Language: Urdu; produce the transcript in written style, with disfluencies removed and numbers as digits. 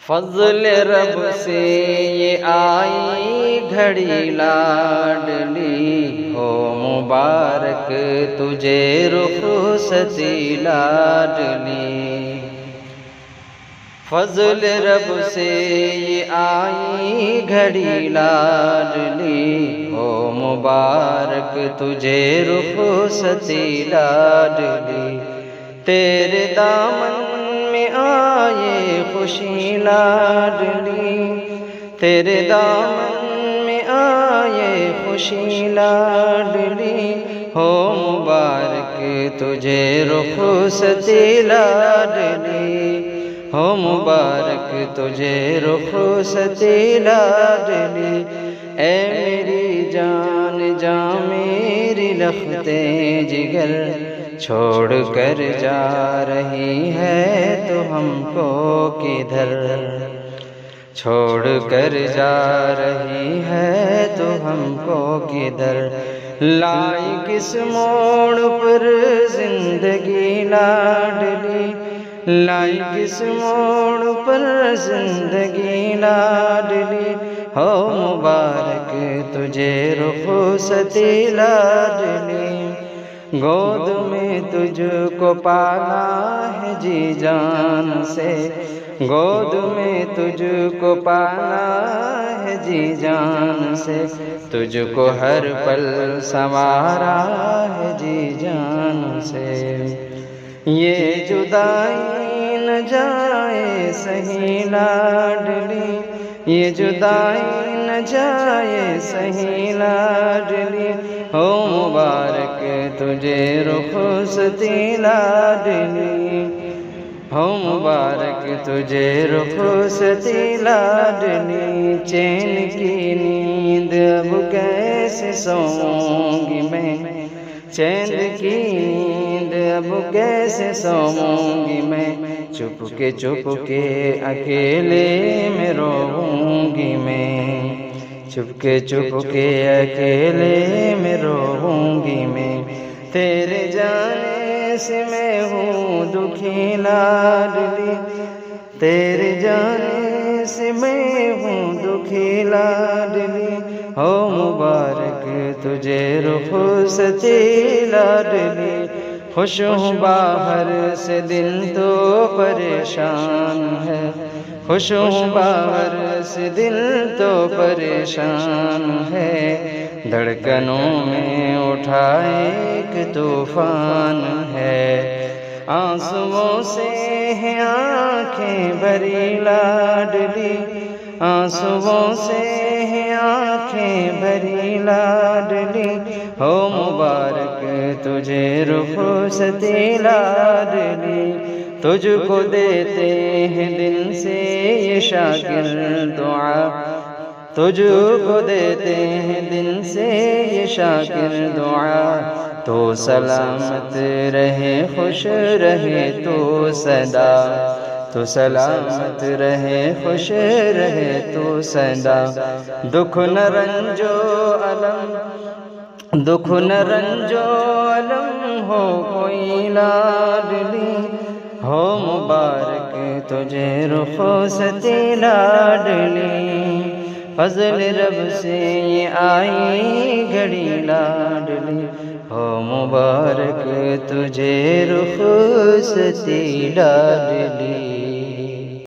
فضل رب سے یہ آئی گھڑی لاڈلی، ہو مبارک تجھے رخصتی لاڈلی۔ فضل رب سے یہ آئی گھڑی لاڈلی، ہو مبارک تجھے رخصتی لاڈلی۔ تیرے دامن میں آئے خوشی لاڈلی، تیرے دامن میں آئے خوشی لاڈلی، ہو مبارک تجھے رخصتی لاڈلی، ہو مبارک تجھے رخصتی لاڈلی۔ اے میری جان جاں میری لخت جگر، چھوڑ کر جا رہی ہے تو ہم کو کدھر، چھوڑ کر جا رہی ہے تو ہم کو کدھر۔ لائی کس موڑ پر زندگی لاڈلی، لائی کس موڑ پر زندگی لاڈلی، ہو مبارک تجھے رخصتی لاڈلی۔ گود میں تجھ کو پالا ہے جی جان سے، گود میں تجھ کو پالا ہے جی جان سے، تجھ کو ہر پل سنوارا ہے جی جان سے۔ یہ جدائی نہ جائے سہی لاڈلی، یہ جدائی نہ جائے سہی لاڈلی، ہو مبارک تجھے رخصتی لاڈلی، ہو مبارک تجھے رخصتی لاڈلی۔ چین کی نیند اب کیسے سوؤں گی میں، چین کی نیند اب کیسے سوؤں گی میں، چپ کے اکیلے میں روؤں گی میں، چپ کے اکیلے میں روؤں گی میں۔ تیرے جانے سے میں ہوں دکھی لاڈلی، تیرے جانے سے میں ہوں دکھی لاڈلی، ہو مبارک تجھے رخصتی لاڈلی۔ خوش ہوں باہر سے دل تو پریشان ہے، خوش ہوں باہر سے دل تو پریشان ہے، دھڑکنوں میں اٹھا ایک طوفان ہے۔ آنسوؤں سے ہیں آنکھیں بھری لاڈلی، آنسوؤں سے ہیں آنکھیں بھری لاڈلی، ہو مبارک تجھے رخصتی لاڈلی۔ تجھ کو دیتے ہیں دل سے یہ شاگرد دعا، تجھ کو دیتے ہیں دل سے یہ شاگرد دعا، تو سلامت رہے خوش رہے تو سدا، تو سلامت رہے خوش رہے تو سدا۔ دکھ نہ رنج و الم، دکھ نہ رنج و الم ہو کوئی لاڈلی، ہو مبارک تجھے رخصتی لاڈلی۔ فضل رب سے یہ آئی گھڑی لاڈلی، ہو مبارک تجھے رخصتی لاڈلی۔